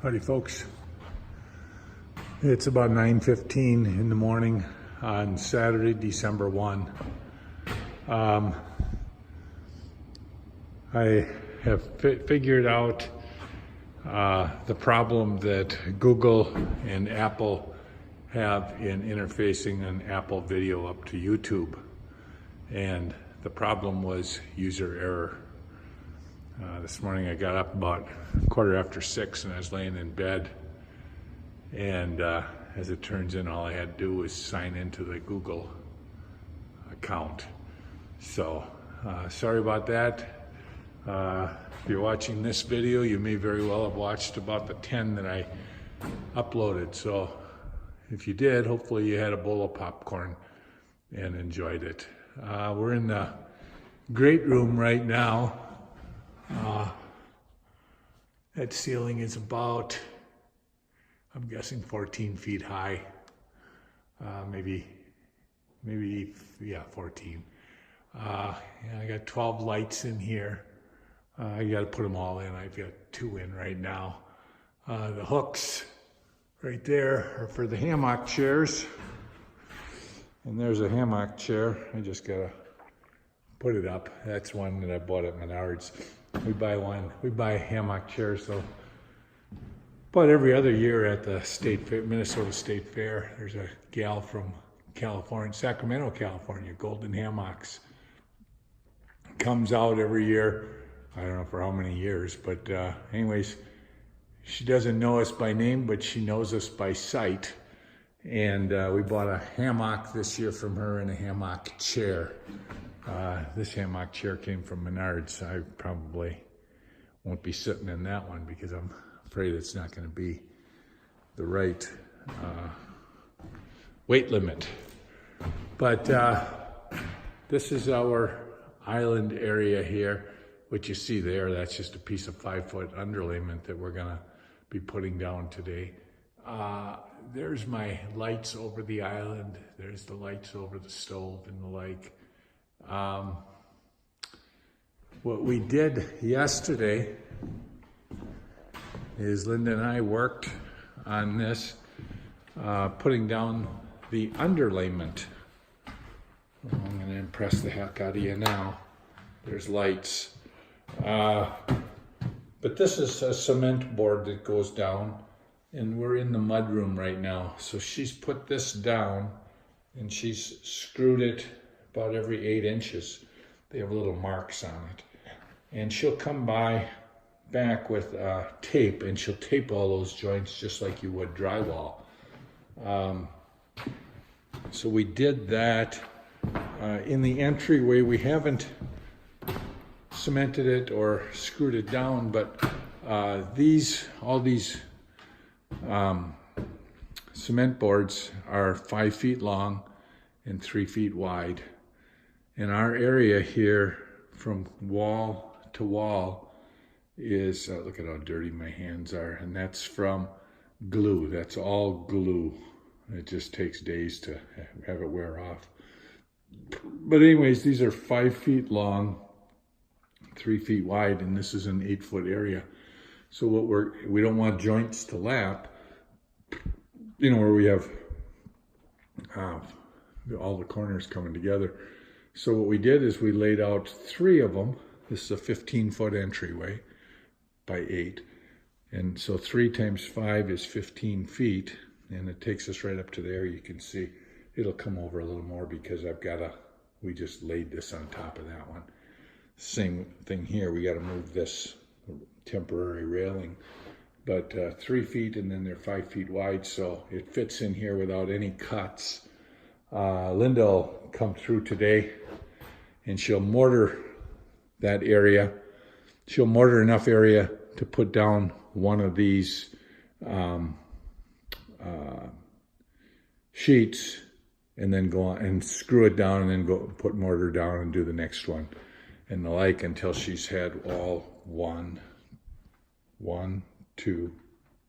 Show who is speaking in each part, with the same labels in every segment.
Speaker 1: Howdy folks. It's about 9:15 in the morning on Saturday, December 1. I have figured out the problem that Google and Apple have in interfacing an Apple video up to YouTube. And the problem was user error. This morning I got up about 6:15 and I was laying in bed, and as it turns in, all I had to do was sign into the Google account. So sorry about that. If you're watching this video, you may very well have watched about the 10 that I uploaded. So if you did, hopefully you had a bowl of popcorn and enjoyed it. We're in the great room right now. That ceiling is about, I'm guessing 14 feet high, maybe, 14. I got 12 lights in here. I got to put them all in. I've got 2 in right now. The hooks right there are for the hammock chairs. And there's a hammock chair. I just got to put it up. That's one that I bought at Menards. We buy hammock chairs, so about every other year at the Minnesota State Fair, there's a gal from California, Sacramento, California, Golden Hammocks. Comes out every year. I don't know for how many years, but anyways, she doesn't know us by name, but she knows us by sight. And we bought a hammock this year from her and a hammock chair. This hammock chair came from Menards. I probably won't be sitting in that one because I'm afraid it's not going to be the right weight limit. But this is our island area here. What you see there, that's just a piece of 5-foot underlayment that we're going to be putting down today. There's my lights over the island. There's the lights over the stove and the like. What we did yesterday is Linda and I worked on this, putting down the underlayment. I'm going to impress the heck out of you now. There's lights. But this is a cement board that goes down, and we're in the mud room right now. So she's put this down and she's screwed it about every 8 inches. They have little marks on it. And she'll come back with tape, and she'll tape all those joints just like you would drywall. So we did that. In the entryway, we haven't cemented it or screwed it down, but all these cement boards are 5 feet long and 3 feet wide. And our area here from wall to wall is, look at how dirty my hands are, and that's from glue. That's all glue. It just takes days to have it wear off. But anyways, these are 5 feet long, 3 feet wide, and this is an 8-foot area. So we don't want joints to lap, where we have all the corners coming together. So what we did is we laid out 3 of them. This is a 15-foot entryway by 8. And so 3 times 5 is 15 feet. And it takes us right up to there. You can see it'll come over a little more because we just laid this on top of that one. Same thing here. We got to move this temporary railing. But 3 feet, and then they're 5 feet wide. So it fits in here without any cuts. Linda will come through today and she'll mortar that area. She'll mortar enough area to put down one of these sheets, and then go on and screw it down, and then go put mortar down and do the next one and the like, until she's had all 1, 2,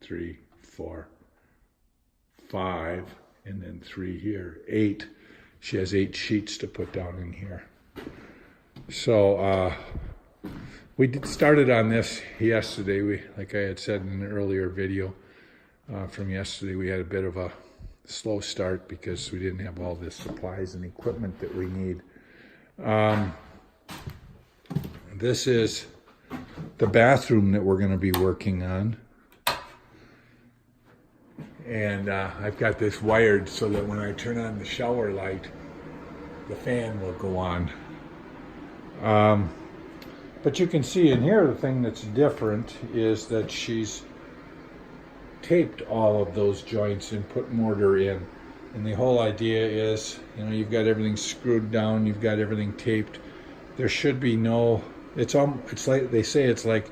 Speaker 1: 3, 4, 5, and then 3 here, 8. She has 8 sheets to put down in here. So started on this yesterday. Like I had said in an earlier video from yesterday, we had a bit of a slow start because we didn't have all the supplies and equipment that we need. This is the bathroom that we're going to be working on. And I've got this wired so that when I turn on the shower light, the fan will go on. But you can see in here, the thing that's different is that she's taped all of those joints and put mortar in. And the whole idea is, you know, you've got everything screwed down, you've got everything taped. There should be no, it's like, they say it's like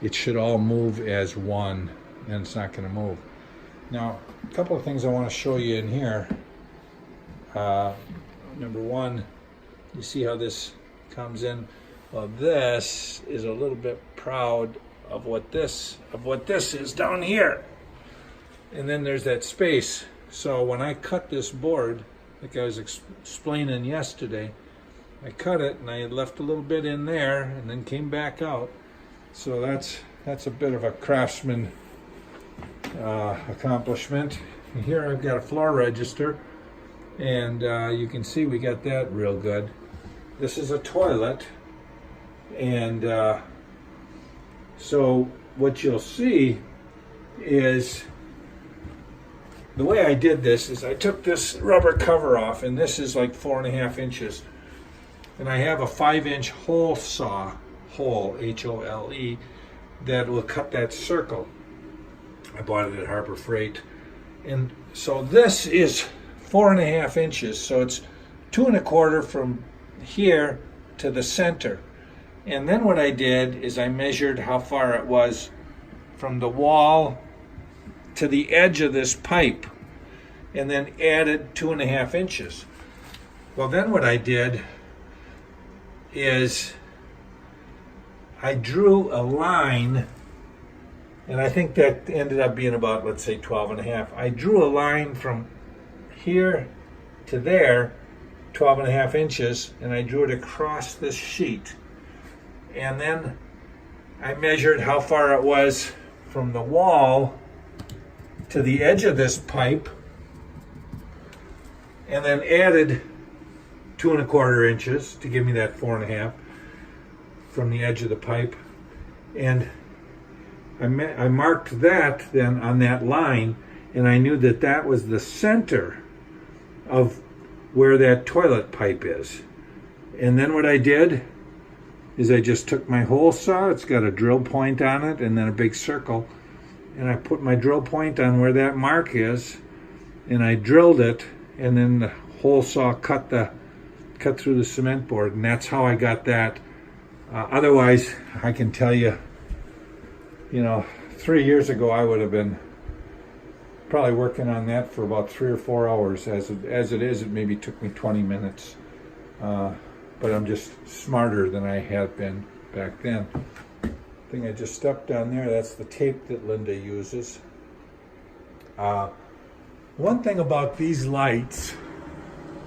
Speaker 1: it should all move as one, and it's not going to move. Now, a couple of things I want to show you in here. Number one, you see how this comes in? Well, this is a little bit proud of what this is down here. And then there's that space. So when I cut this board, like I was explaining yesterday, I cut it and I had left a little bit in there and then came back out. So that's a bit of a craftsman accomplishment. And here I've got a floor register, and you can see we got that real good. This is a toilet, and so what you'll see is the way I did this is I took this rubber cover off, and this is like 4.5 inches, and I have a 5-inch hole saw, H-O-L-E, that will cut that circle. I bought it at Harbor Freight. And so this is 4.5 inches. So it's 2 1/4 from here to the center. And then what I did is I measured how far it was from the wall to the edge of this pipe, and then added 2.5 inches. Well, then what I did is I drew a line, and I think that ended up being about, let's say, 12.5. I drew a line from here to there, 12.5 inches, and I drew it across this sheet. And then I measured how far it was from the wall to the edge of this pipe, and then added 2 1/4 inches to give me that 4.5 from the edge of the pipe. And I marked that then on that line, and I knew that that was the center of where that toilet pipe is. And then what I did is I just took my hole saw, it's got a drill point on it and then a big circle, and I put my drill point on where that mark is, and I drilled it, and then the hole saw cut through the cement board, and that's how I got that. Otherwise, I can tell you, 3 years ago I would have been probably working on that for about 3 or 4 hours. As it is, it maybe took me 20 minutes. But I'm just smarter than I had been back then. Thing I just stepped on there, that's the tape that Linda uses. One thing about these lights,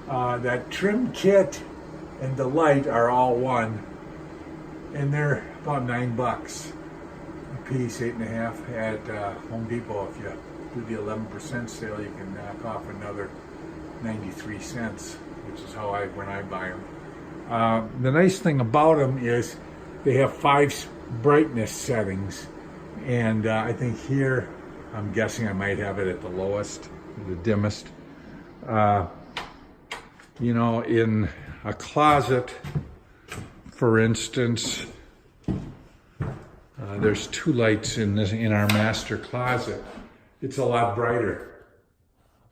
Speaker 1: that trim kit and the light are all one, and they're about $9 a piece, 8.5 at Home Depot. If you do the 11% sale, you can knock off another 93 cents, which is how when I buy them. The nice thing about them is they have 5 brightness settings, and I think here, I'm guessing I might have it at the lowest, the dimmest. In a closet, for instance, there's 2 lights in our master closet. It's a lot brighter.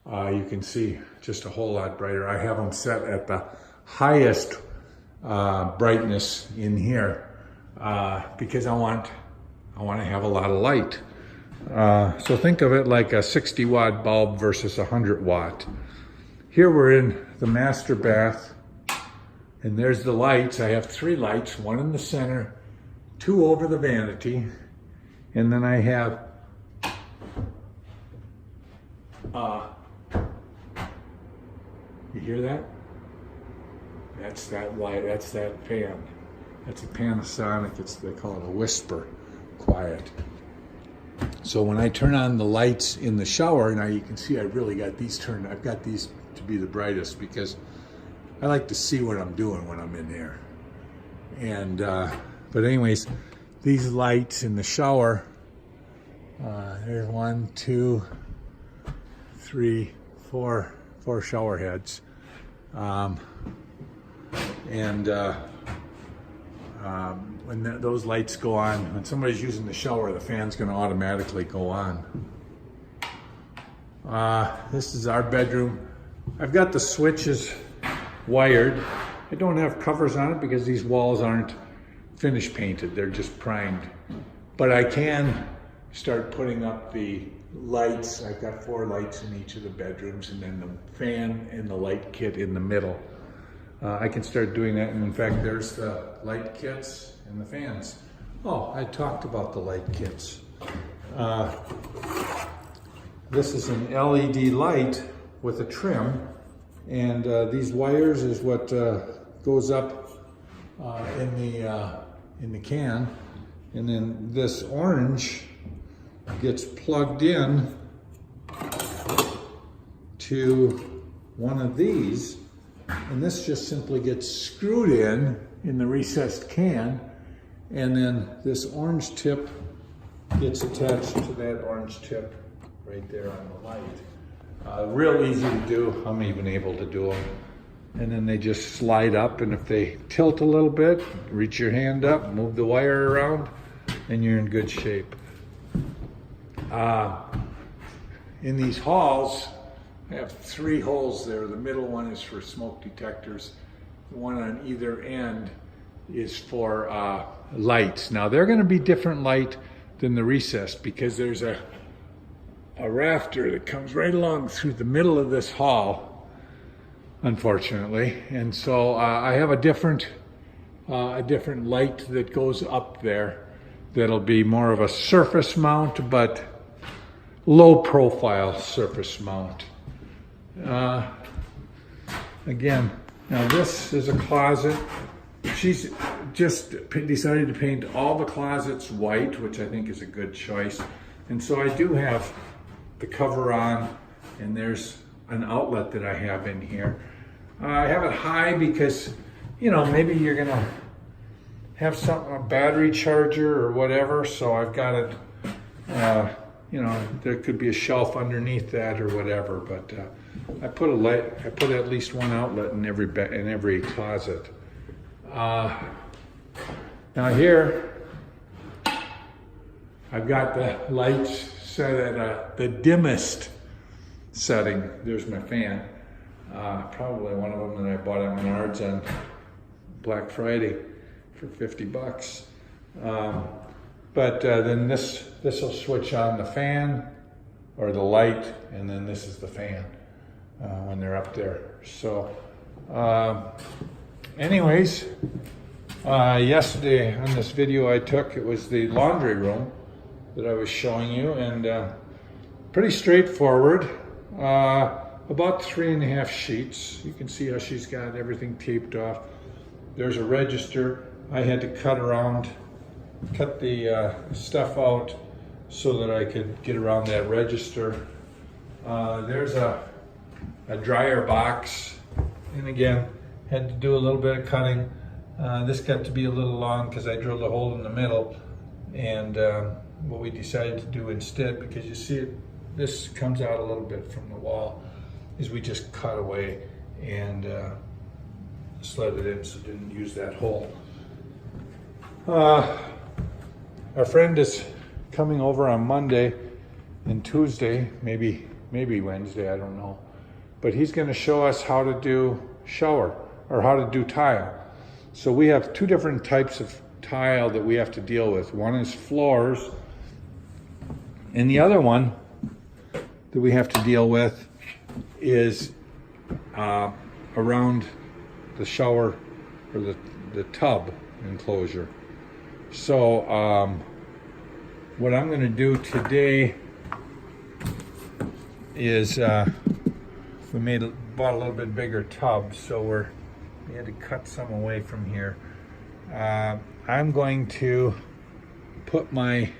Speaker 1: You can see just a whole lot brighter. I have them set at the highest brightness in here because I want to have a lot of light. So think of it like a 60 watt bulb versus a 100 watt. Here we're in the master bath, and there's the lights. I have 3 lights, 1 in the center, 2 over the vanity, and then I have you hear that? That's that light, that's that fan. That's a Panasonic. They call it a Whisper Quiet. So when I turn on the lights in the shower, now you can see I really got these turned. I've got these to be the brightest because I like to see what I'm doing when I'm in there. And but anyways, these lights in the shower. There's 1, 2, 3, 4 shower heads. When those lights go on, when somebody's using the shower, the fan's going to automatically go on. This is our bedroom. I've got the switches wired. I don't have covers on it because these walls aren't finish painted. They're just primed. But I can start putting up the lights. I've got 4 lights in each of the bedrooms, and then the fan and the light kit in the middle. I can start doing that, and in fact, there's the light kits and the fans. Oh, I talked about the light kits. This is an LED light with a trim, and these wires is what goes up in the can, and then this orange gets plugged in to one of these. And this just simply gets screwed in the recessed can, and then this orange tip gets attached to that orange tip right there on the light. Real easy to do. I'm even able to do them. And then they just slide up, and if they tilt a little bit, reach your hand up, move the wire around, and you're in good shape. In these halls, I have 3 holes there. The middle one is for smoke detectors. The one on either end is for lights. Now they're going to be different light than the recessed because there's a rafter that comes right along through the middle of this hall, unfortunately. And so I have a different light that goes up there that'll be more of a surface mount, but low profile surface mount. Again, now this is a closet. She's just decided to paint all the closets white, which I think is a good choice. And so I do have the cover on, and there's an outlet that I have in here. I have it high because, you know, maybe you're gonna have a battery charger or whatever, so I've got it, you know, there could be a shelf underneath that or whatever, but I put at least one outlet in every closet. Now here, I've got the lights set at the dimmest setting. There's my fan. Probably one of them that I bought at Menards on Black Friday for $50. But then this will switch on the fan or the light, and then this is the fan when they're up there. So anyways, yesterday on this video I took, it was the laundry room that I was showing you, and pretty straightforward. About 3.5 sheets. You can see how she's got everything taped off. There's a register. I had to cut the stuff out so that I could get around that register. There's a dryer box, and again, had to do a little bit of cutting. This got to be a little long because I drilled a hole in the middle, and what we decided to do instead, because you see this comes out a little bit from the wall, is we just cut away and slid it in so didn't use that hole. Our friend is coming over on Monday and Tuesday, maybe Wednesday, I don't know. But he's going to show us how to do shower, or how to do tile. So we have 2 different types of tile that we have to deal with. One is floors, and the other one that we have to deal with is around the shower or the tub enclosure. So what I'm going to do today is we bought a little bit bigger tub, so we had to cut some away from here, I'm going to put my